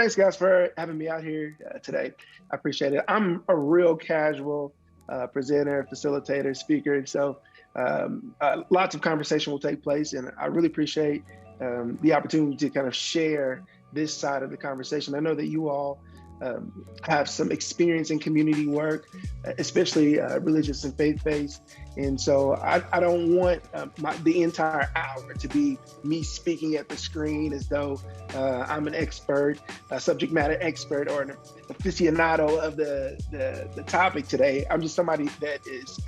thanks guys for having me out here today. I appreciate it. I'm a real casual presenter, facilitator, speaker, and so lots of conversation will take place, and I really appreciate the opportunity to kind of share this side of the conversation. I know that you all have some experience in community work, especially religious and faith-based. And so I don't want the entire hour to be me speaking at the screen as though I'm an expert, a subject matter expert, or an aficionado of the topic today. I'm just somebody that is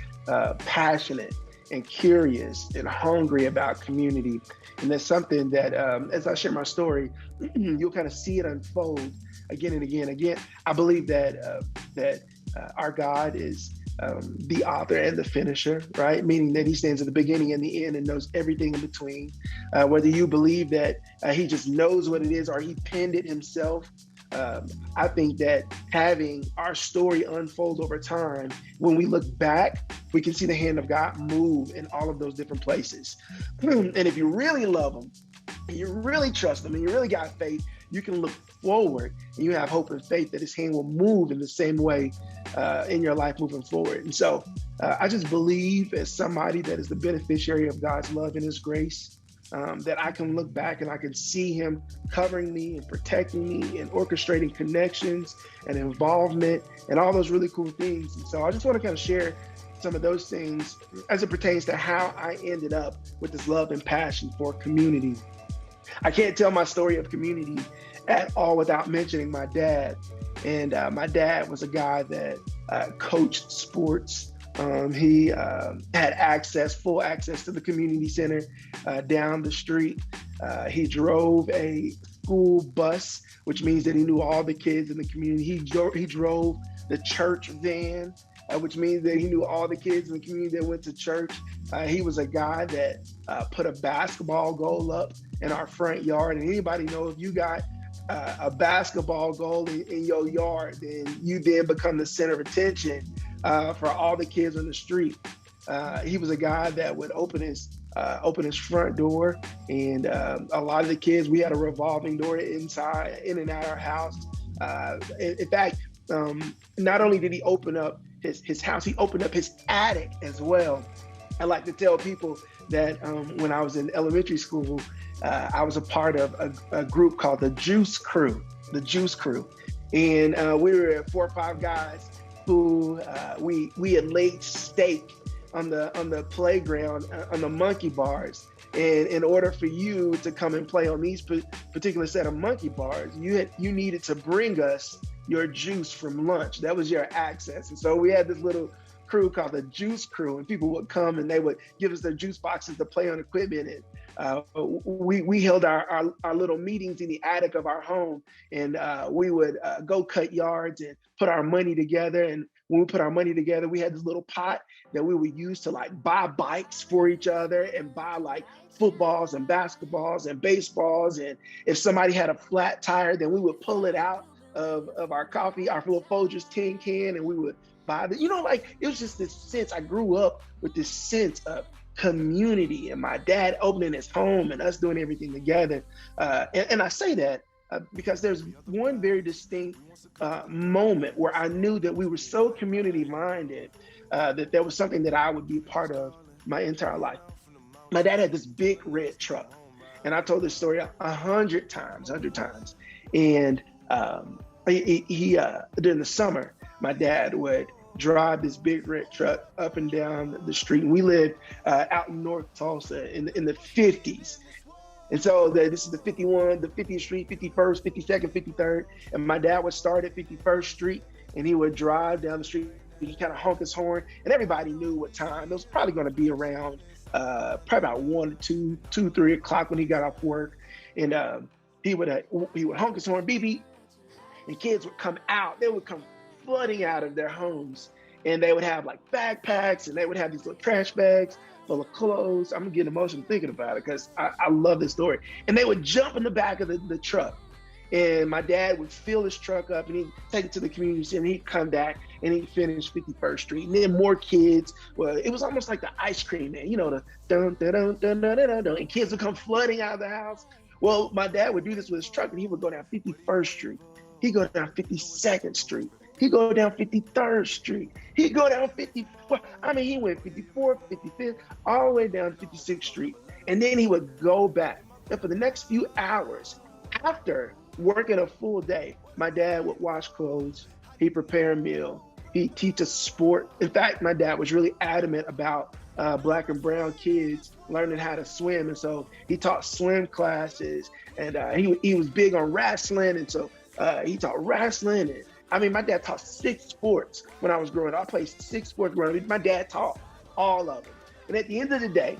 passionate and curious and hungry about community. And that's something that, as I share my story, you'll kind of see it unfold again and again. Again, I believe that our God is the author and the finisher, right? Meaning that he stands at the beginning and the end and knows everything in between. Whether you believe that he just knows what it is or he penned it himself, I think that having our story unfold over time, when we look back, we can see the hand of God move in all of those different places. And if you really love him, and you really trust him, and you really got faith, you can look forward and you have hope and faith that his hand will move in the same way in your life moving forward. And so I just believe, as somebody that is the beneficiary of God's love and his grace, that I can look back and I can see him covering me and protecting me and orchestrating connections and involvement and all those really cool things. And so I just want to kind of share some of those things as it pertains to how I ended up with this love and passion for community. I can't tell my story of community at all without mentioning my dad. And my dad was a guy that coached sports. He had full access to the community center down the street. He drove a school bus, which means that he knew all the kids in the community. He drove the church van, which means that he knew all the kids in the community that went to church. He was a guy that put a basketball goal up in our front yard. And anybody know, if you got a basketball goal in your yard, then you then become the center of attention for all the kids on the street. He was a guy that would open his front door, and a lot of the kids, we had a revolving door inside, in and out of our house. In fact, not only did he open up his house, he opened up his attic as well. I like to tell people that when I was in elementary school, I was a part of a group called the Juice Crew, and we were 4 or 5 guys who we had laid stake on the playground on the monkey bars. And in order for you to come and play on these particular set of monkey bars, you needed to bring us your juice from lunch. That was your access. And so we had this little crew called the Juice Crew, and people would come and they would give us their juice boxes to play on equipment. And we held our little meetings in the attic of our home, and we would go cut yards and put our money together. And when we put our money together, we had this little pot that we would use to like buy bikes for each other and buy like footballs and basketballs and baseballs. And if somebody had a flat tire, then we would pull it out of our coffee, our little Folgers tin can, and we would buy the, like, it was just this sense. I grew up with this sense of community, and my dad opening his home and us doing everything together. And I say that because there's one very distinct moment where I knew that we were so community minded that there was something that I would be a part of my entire life. My dad had this big red truck, and I told this story 100 times. And he during the summer, my dad would drive this big red truck up and down the street. And we lived out in North Tulsa in the 50s. And so this is the 51, the 50th Street, 51st, 52nd, 53rd. And my dad would start at 51st Street, and he would drive down the street. He kind of honk his horn, and everybody knew what time. It was probably going to be around probably about 1 to 2, 3 o'clock when he got off work. And he would honk his horn, beep, beep, and kids would come out. They would come flooding out of their homes, and they would have like backpacks, and they would have these little trash bags full of clothes. I'm getting emotional thinking about it because I love this story. And they would jump in the back of the truck, and my dad would fill his truck up, and he'd take it to the community center, and he'd come back and he'd finish 51st Street. And then more kids. Well, it was almost like the ice cream man, the dun dun dun dun dun dun dun, and kids would come flooding out of the house. Well, my dad would do this with his truck, and he would go down 51st Street. He'd go down 52nd Street. He'd go down 53rd Street. He'd go down 54. I mean, he went 54th, 55th, all the way down 56th Street. And then he would go back. And for the next few hours, after working a full day, my dad would wash clothes. He'd prepare a meal. He'd teach us sport. In fact, my dad was really adamant about Black and brown kids learning how to swim. And so he taught swim classes, and he was big on wrestling. And so he taught wrestling. And I mean, my dad taught 6 sports when I was growing up. I played 6 sports growing up. My dad taught all of them. And at the end of the day,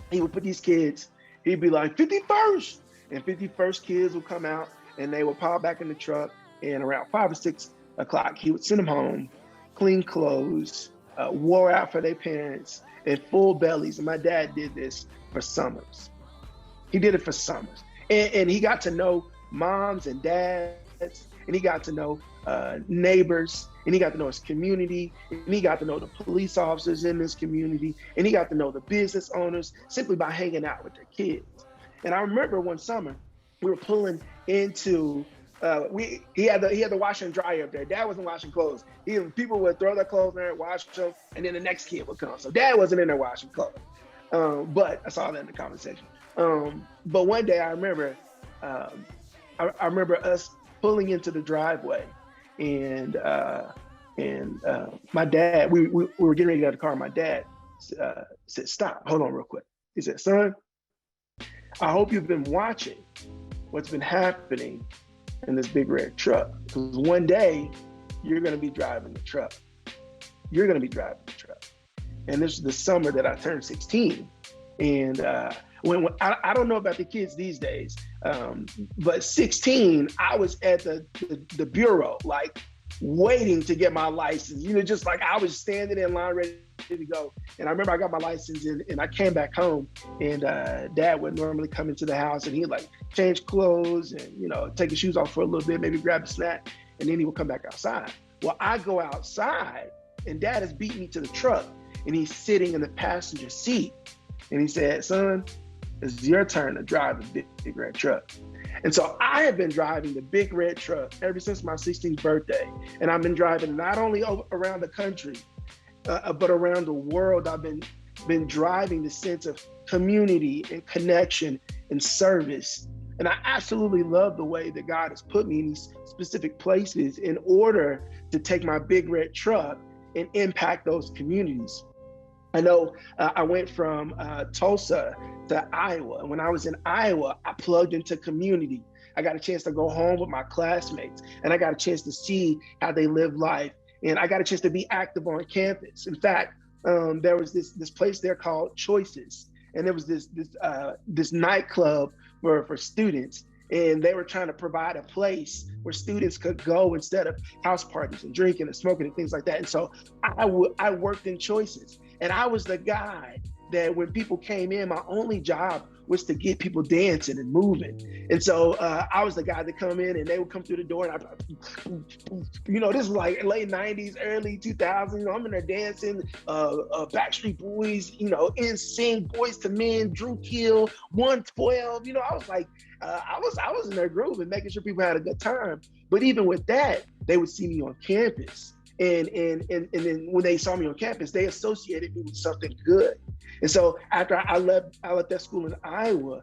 he would put these kids, he'd be like, 51st. And 51st kids would come out, and they would pile back in the truck. And around 5 or 6 o'clock, he would send them home, clean clothes, wore out for their parents, and full bellies. And my dad did this for summers. He did it for summers. And he got to know moms and dads, and he got to know neighbors, and he got to know his community, and he got to know the police officers in this community, and he got to know the business owners simply by hanging out with their kids. And I remember one summer we were pulling into he had the washer and dryer up there. Dad wasn't washing clothes. People would throw their clothes in there, wash them, and then the next kid would come. So Dad wasn't in there washing clothes. But I saw that in the conversation. But one day I remember us pulling into the driveway, and my dad, we were getting ready to get out of the car. My dad said, "Stop, hold on real quick." He said, "Son, I hope you've been watching what's been happening in this big red truck, because one day you're going to be driving the truck. You're going to be driving the truck." And this is the summer that I turned 16. And when I don't know about the kids these days, but 16, I was at the bureau, like waiting to get my license. Just like I was standing in line ready to go. And I remember I got my license, and I came back home, and Dad would normally come into the house, and he'd like change clothes and, take his shoes off for a little bit, maybe grab a snack, and then he would come back outside. Well, I go outside, and Dad has beat me to the truck, and he's sitting in the passenger seat. And he said, "Son, it's your turn to drive the big red truck." And so I have been driving the big red truck ever since my 16th birthday. And I've been driving not only around the country, but around the world. I've been driving the sense of community and connection and service. And I absolutely love the way that God has put me in these specific places in order to take my big red truck and impact those communities. I know I went from Tulsa to Iowa. And when I was in Iowa, I plugged into community. I got a chance to go home with my classmates, and I got a chance to see how they live life. And I got a chance to be active on campus. In fact, there was this place there called Choices. And there was this nightclub for students. And they were trying to provide a place where students could go instead of house parties and drinking and smoking and things like that. And so I worked in Choices. And I was the guy that when people came in, my only job was to get people dancing and moving. And so I was the guy that come in, and they would come through the door, and this is like late 90s, early 2000s. I'm in there dancing, Backstreet Boys, NSYNC, Boys to Men, Drew Kill, 112. I was like, I was in their groove and making sure people had a good time. But even with that, they would see me on campus. And then when they saw me on campus, they associated me with something good. And so after I left that school in Iowa,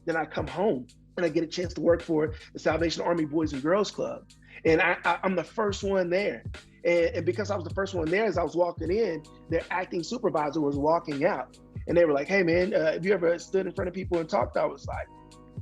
then I come home and I get a chance to work for the Salvation Army Boys and Girls Club. And I'm the first one there. And because I was the first one there, as I was walking in, their acting supervisor was walking out. And they were like, "Hey man, have you ever stood in front of people and talked?" I was like,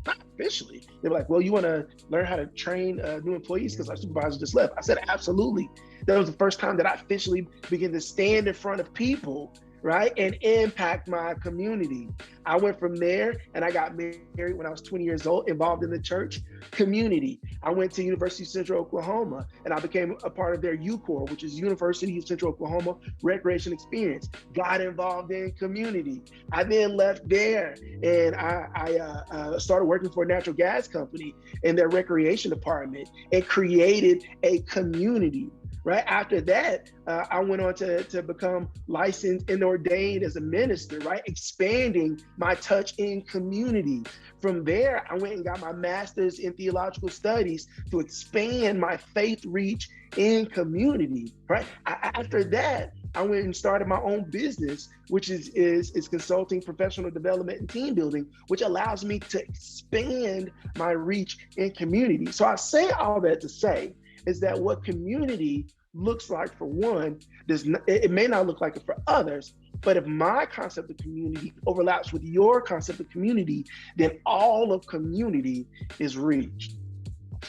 "Not officially." They were like, "Well, you want to learn how to train new employees because our supervisor just left?" I said, "Absolutely." That was the first time that I officially began to stand in front of people, right, and impact my community. I went from there, and I got married when I was 20 years old, involved in the church community. I went to University of Central Oklahoma, and I became a part of their UCOR, which is University of Central Oklahoma Recreation Experience. Got involved in community. I then left there, and I started working for a natural gas company in their recreation department and created a community right? After that, I went on to become licensed and ordained as a minister, right? Expanding my touch in community. From there, I went and got my master's in theological studies to expand my faith reach in community, right? After that, I went and started my own business, which is consulting, professional development, and team building, which allows me to expand my reach in community. So I say all that to say is that what community looks like for one, it may not look like it for others, but if my concept of community overlaps with your concept of community, then all of community is reached.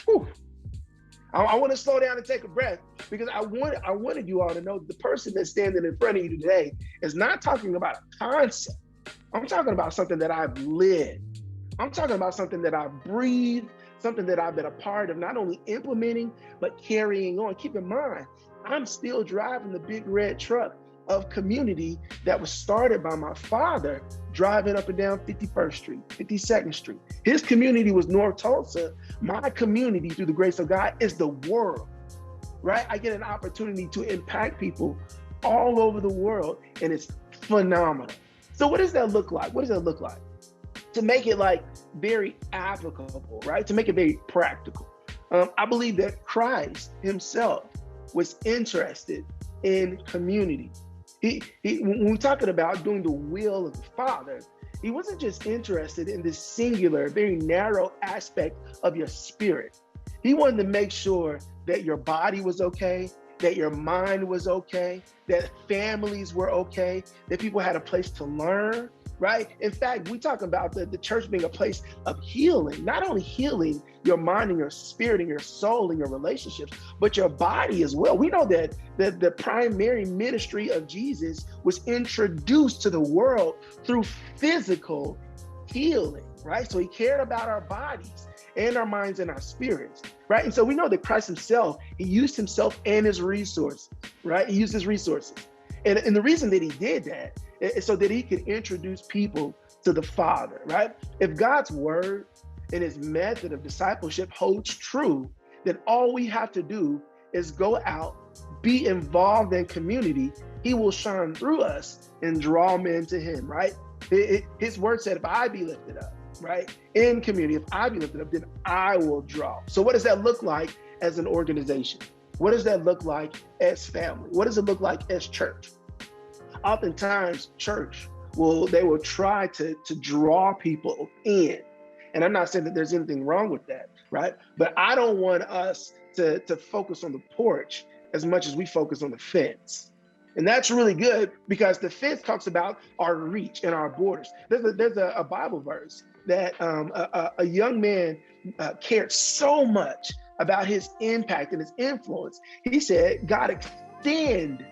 Whew. I want to slow down and take a breath because I wanted you all to know the person that's standing in front of you today is not talking about a concept. I'm talking about something that I've lived. I'm talking about something that I've breathed, something that I've been a part of, not only implementing, but carrying on. Keep in mind, I'm still driving the big red truck of community that was started by my father driving up and down 51st Street, 52nd Street. His community was North Tulsa. My community, through the grace of God, is the world, right? I get an opportunity to impact people all over the world, and it's phenomenal. So what does that look like? What does that look like? To make it like very applicable, right? To make it very practical. I believe that Christ himself was interested in community. When we're talking about doing the will of the Father, he wasn't just interested in this singular, very narrow aspect of your spirit. He wanted to make sure that your body was okay, that your mind was okay, that families were okay, that people had a place to learn, right? In fact, we talk about the church being a place of healing, not only healing your mind and your spirit and your soul and your relationships, but your body as well. We know that the primary ministry of Jesus was introduced to the world through physical healing, right? So he cared about our bodies and our minds and our spirits, right? And so we know that Christ himself, he used himself and his resources, right? He used his resources. And the reason that he did that is so that he could introduce people to the Father, right? If God's word and his method of discipleship holds true, then all we have to do is go out, be involved in community. He will shine through us and draw men to him, right? His word said, if I be lifted up, right? In community, if I be lifted up, then I will draw. So what does that look like as an organization? What does that look like as family? What does it look like as church? Oftentimes, church they will try to draw people in. And I'm not saying that there's anything wrong with that, right? But I don't want us to focus on the porch as much as we focus on the fence. And that's really good because the fence talks about our reach and our borders. There's a Bible verse that a young man cared so much about his impact and his influence. He said, God, extend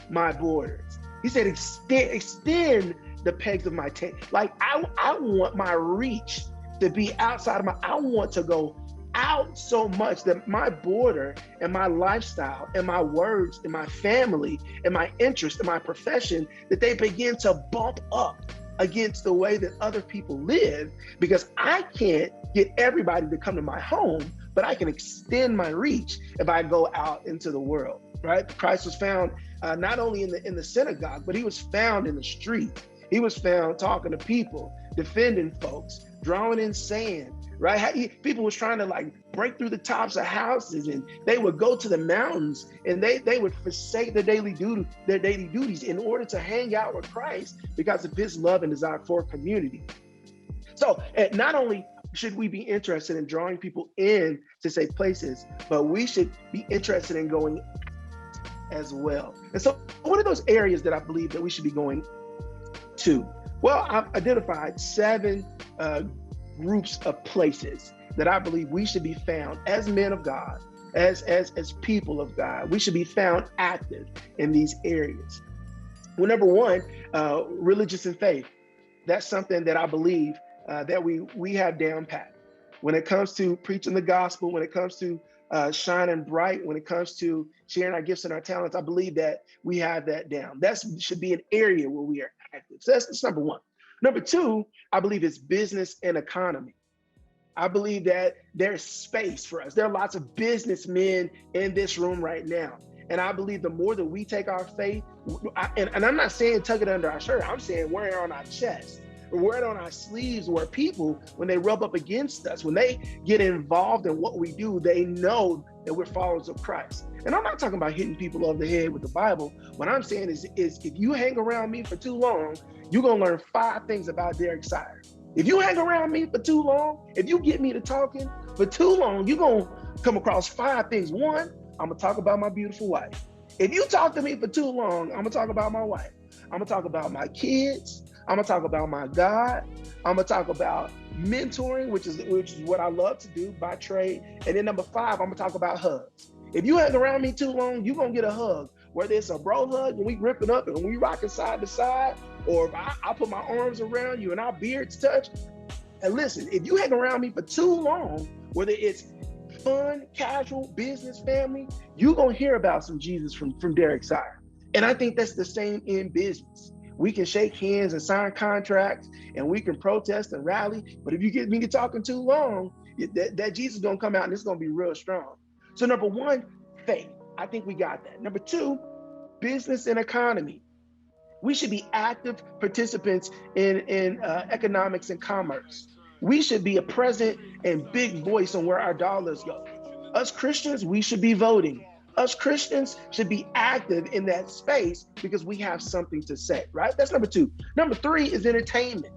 my borders. He said, extend the pegs of my tent. Like I want my reach to be outside of I want to go out so much that my border and my lifestyle and my words and my family and my interest and my profession, that they begin to bump up against the way that other people live, because I can't get everybody to come to my home, but I can extend my reach if I go out into the world, right? Christ was found not only in the synagogue, but he was found in the street. He was found talking to people, defending folks, drawing in sand, right? People was trying to like break through the tops of houses, and they would go to the mountains and they would forsake their daily duties in order to hang out with Christ because of his love and desire for community. So not only should we be interested in drawing people in to safe places, but we should be interested in going as well. And so what are those areas that I believe that we should be going to? Well, I've identified 7 groups of places that I believe we should be found as men of God, as people of God. We should be found active in these areas. Well, number 1, religious and faith. That's something that I believe that we have down pat. When it comes to preaching the gospel, when it comes to shining bright, when it comes to sharing our gifts and our talents, I believe that we have that down. That should be an area where we are active. So that's number 1. Number 2, I believe it's business and economy. I believe that there's space for us. There are lots of businessmen in this room right now. And I believe the more that we take our faith, and I'm not saying tuck it under our shirt, I'm saying wear it on our chest, or wear it on our sleeves, where people, when they rub up against us, when they get involved in what we do, they know that we're followers of Christ. And I'm not talking about hitting people over the head with the Bible. What I'm saying is if you hang around me for too long, you're gonna learn 5 things about Derrick Sier. If you hang around me for too long, if you get me to talking for too long, you're gonna come across 5 things. 1, I'm gonna talk about my beautiful wife. If you talk to me for too long, I'm gonna talk about my wife. I'm gonna talk about my kids. I'm gonna talk about my God. I'm gonna talk about mentoring, which is what I love to do by trade. And then number 5, I'm gonna talk about hugs. If you hang around me too long, you're gonna get a hug, whether it's a bro hug and we ripping up and we rocking side to side, or if I put my arms around you and our beards touch. And listen, if you hang around me for too long, whether it's fun, casual, business, family, you're gonna hear about some Jesus from Derrick Sier. And I think that's the same in business. We can shake hands and sign contracts, and we can protest and rally, but if you get me to talking too long, that Jesus is gonna come out and it's gonna be real strong. So number 1, faith. I think we got that. Number 2, business and economy. We should be active participants in economics and commerce. We should be a present and big voice on where our dollars go. Us Christians, we should be voting. Us Christians should be active in that space because we have something to say, right? That's number 2. Number 3 is entertainment.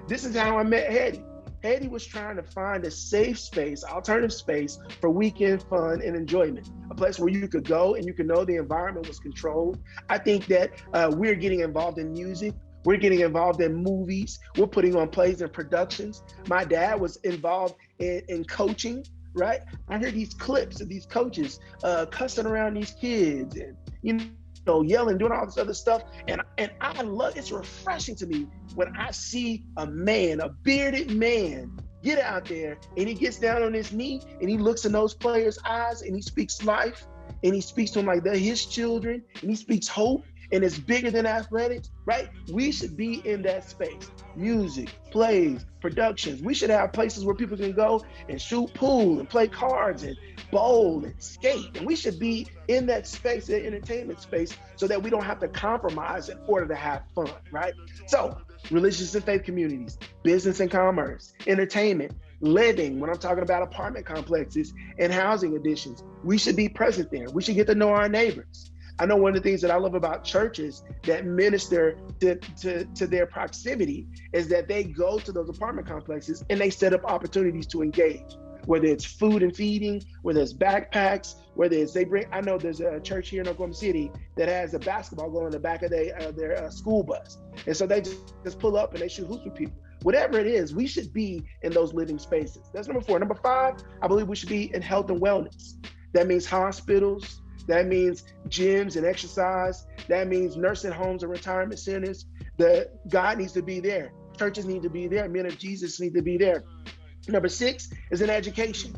This is how I met Hetty. Hetty was trying to find a safe space, alternative space for weekend fun and enjoyment, a place where you could go and you could know the environment was controlled. I think that we're getting involved in music. We're getting involved in movies. We're putting on plays and productions. My dad was involved in coaching, right? I hear these clips of these coaches cussing around these kids and, yelling, doing all this other stuff. And I love, it's refreshing to me when I see a man, a bearded man, get out there and he gets down on his knee and he looks in those players' eyes and he speaks life and he speaks to them like they're his children and he speaks hope. And it's bigger than athletics, right? We should be in that space. Music, plays, productions. We should have places where people can go and shoot pool and play cards and bowl and skate. And we should be in that space, that entertainment space, so that we don't have to compromise in order to have fun, right? So, religious and faith communities, business and commerce, entertainment, living, when I'm talking about apartment complexes and housing additions, we should be present there. We should get to know our neighbors. I know one of the things that I love about churches that minister to their proximity is that they go to those apartment complexes and they set up opportunities to engage, whether it's food and feeding, whether it's backpacks, whether it's I know there's a church here in Oklahoma City that has a basketball goal in the back of their school bus. And so they just pull up and they shoot hoops with people. Whatever it is, we should be in those living spaces. That's number 4. Number 5, I believe we should be in health and wellness. That means hospitals. That means gyms and exercise. That means nursing homes and retirement centers. God needs to be there. Churches need to be there. Men of Jesus need to be there. Number 6 is in education.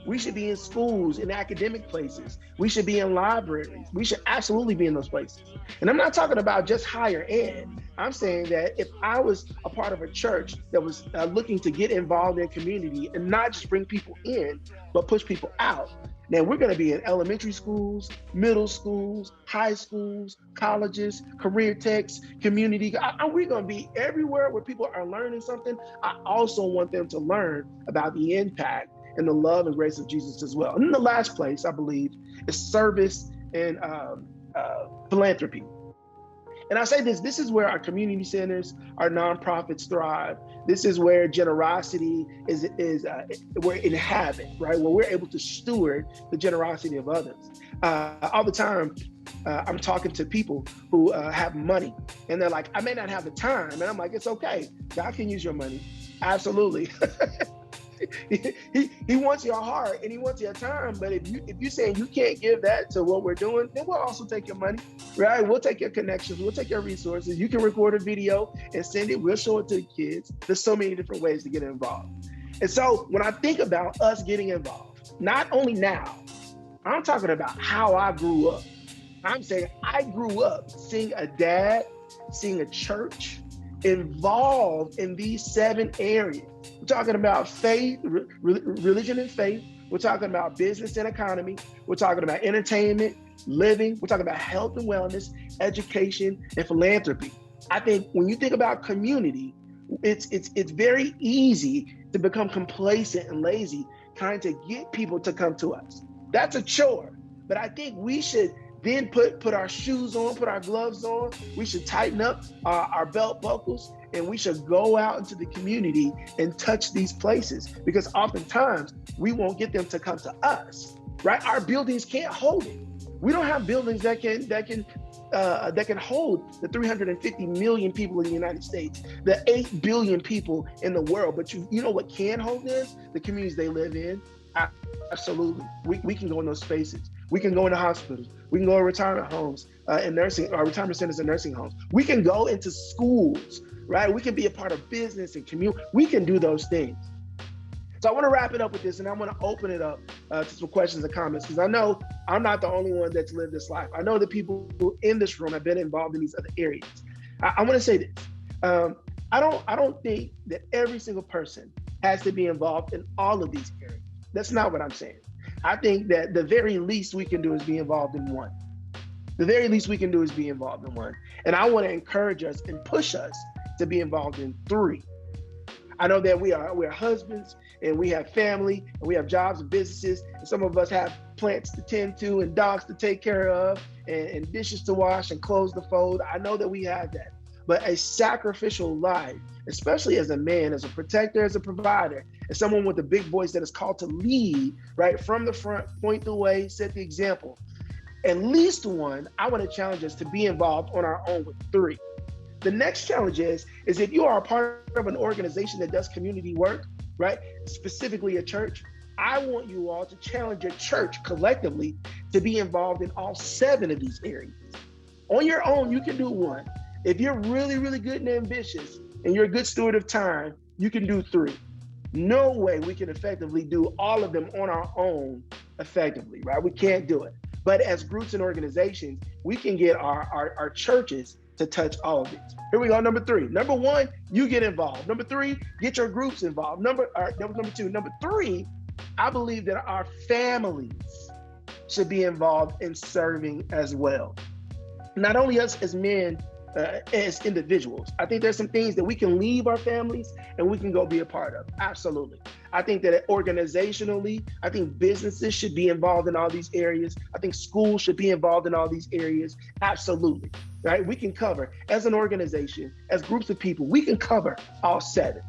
We should be in schools, in academic places. We should be in libraries. We should absolutely be in those places. And I'm not talking about just higher ed. I'm saying that if I was a part of a church that was looking to get involved in community and not just bring people in, but push people out, now we're going to be in elementary schools, middle schools, high schools, colleges, career techs, community. We're going to be everywhere where people are learning something. I also want them to learn about the impact and the love and grace of Jesus as well. And then the last place, I believe, is service and philanthropy. And I say this is where our community centers, our nonprofits thrive. This is where generosity is we're inhabit, right? Where we're able to steward the generosity of others. All the time, I'm talking to people who have money and they're like, I may not have the time. And I'm like, it's okay. God can use your money. Absolutely. He wants your heart and he wants your time. But if you're saying you can't give that to what we're doing, then we'll also take your money, right? We'll take your connections. We'll take your resources. You can record a video and send it. We'll show it to the kids. There's so many different ways to get involved. And so when I think about us getting involved, not only now, I'm talking about how I grew up. I'm saying I grew up seeing a dad, seeing a church involved in these 7 areas. We're talking about faith, religion and faith. We're talking about business and economy. We're talking about entertainment, living. We're talking about health and wellness, education, and philanthropy. I think when you think about community, it's very easy to become complacent and lazy, trying to get people to come to us. That's a chore. But I think we should then put our shoes on, put our gloves on. We should tighten up our belt buckles, and we should go out into the community and touch these places, because oftentimes we won't get them to come to us, right? Our buildings can't hold it. We don't have buildings that can hold the 350 million people in the United States, the 8 billion people in the world. But you know what can hold them? The communities they live in. Absolutely. We can go in those spaces. We can go into hospitals. We can go to retirement homes and retirement centers and nursing homes. We can go into schools, right? We can be a part of business and community. We can do those things. So I want to wrap it up with this, and I want to open it up to some questions and comments, because I know I'm not the only one that's lived this life. I know the people who in this room have been involved in these other areas. I want to say this. I don't think that every single person has to be involved in all of these areas. That's not what I'm saying. I think that the very least we can do is be involved in one. The very least we can do is be involved in one. And I want to encourage us and push us to be involved in 3. I know that we're husbands, and we have family, and we have jobs and businesses, and some of us have plants to tend to and dogs to take care of, and dishes to wash and clothes to fold. I know that we have that. But a sacrificial life, especially as a man, as a protector, as a provider, as someone with a big voice that is called to lead, right, from the front, point the way, set the example. At least one, I want to challenge us to be involved on our own with 3. The next challenge is if you are a part of an organization that does community work, right, specifically a church, I want you all to challenge your church collectively to be involved in all 7 of these areas. On your own, you can do 1. If you're really, really good and ambitious, and you're a good steward of time, you can do 3. No way we can effectively do all of them on our own effectively, right? We can't do it. But as groups and organizations, we can get our churches to touch all of these. Here we go, number 3. Number 1, you get involved. Number 3, get your groups involved. Number 2. Number 3, I believe that our families should be involved in serving as well. Not only us as men, as individuals. I think there's some things that we can leave our families and we can go be a part of. Absolutely. I think that organizationally, I think businesses should be involved in all these areas. I think schools should be involved in all these areas. Absolutely. Right? We can cover, as an organization, as groups of people, we can cover all 7.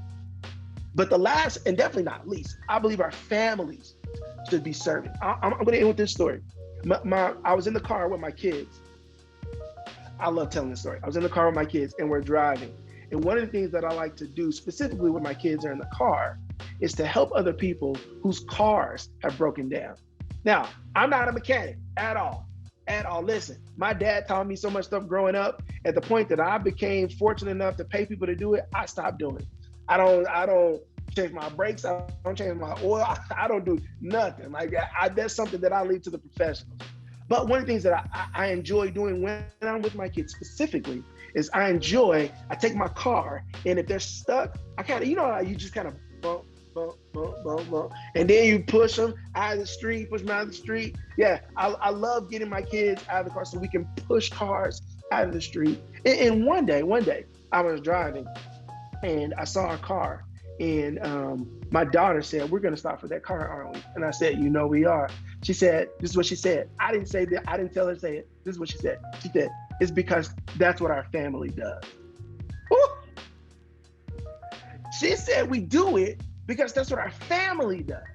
But the last, and definitely not least, I believe our families should be serving. I'm going to end with this story. I was in the car with my kids. I love telling this story. I was in the car with my kids and we're driving. And one of the things that I like to do specifically when my kids are in the car is to help other people whose cars have broken down. Now, I'm not a mechanic at all. Listen, my dad taught me so much stuff growing up. At the point that I became fortunate enough to pay people to do it, I stopped doing it. I don't change my brakes. I don't change my oil. I don't do nothing. Like that's something that I leave to the professionals. But one of the things that I enjoy doing when I'm with my kids specifically is I take my car, and if they're stuck, I kind of, you just kind of bump, and then you push them out of the street, push them out of the street. Yeah, I love getting my kids out of the car so we can push cars out of the street. And one day, I was driving, and I saw a car, and my daughter said, "We're going to stop for that car, aren't we?" And I said, we are. She said, this is what she said. I didn't say that. I didn't tell her to say it. This is what she said. She said, "It's because that's what our family does." Ooh. She said, "We do it because that's what our family does."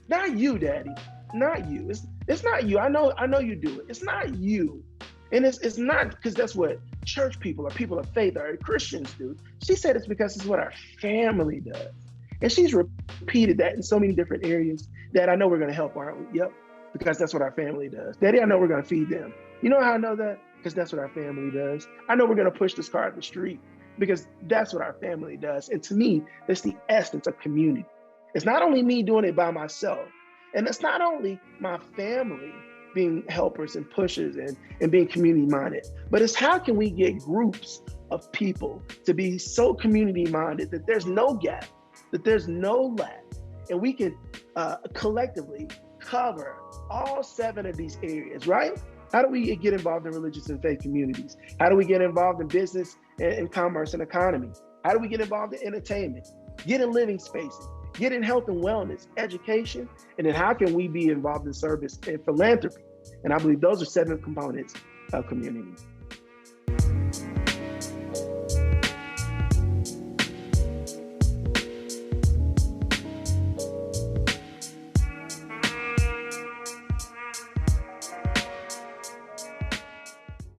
Not you, Daddy. Not you. It's not you. I know you do it. It's not you. And it's not because that's what church people or people of faith or Christians do. She said it's because it's what our family does. And she's repeated that in so many different areas that I know we're going to help, aren't we? Yep, because that's what our family does. Daddy, I know we're going to feed them. You know how I know that? Because that's what our family does. I know we're going to push this car up the street because that's what our family does. And to me, that's the essence of community. It's not only me doing it by myself, and it's not only my family being helpers and pushers and being community minded, but it's how can we get groups of people to be so community minded that there's no gap, that there's no lack, and we can collectively cover all 7 of these areas, right? How do we get involved in religious and faith communities? How do we get involved in business and commerce and economy? How do we get involved in entertainment? Get in living spaces, get in health and wellness, education, and then how can we be involved in service and philanthropy? And I believe those are 7 components of community.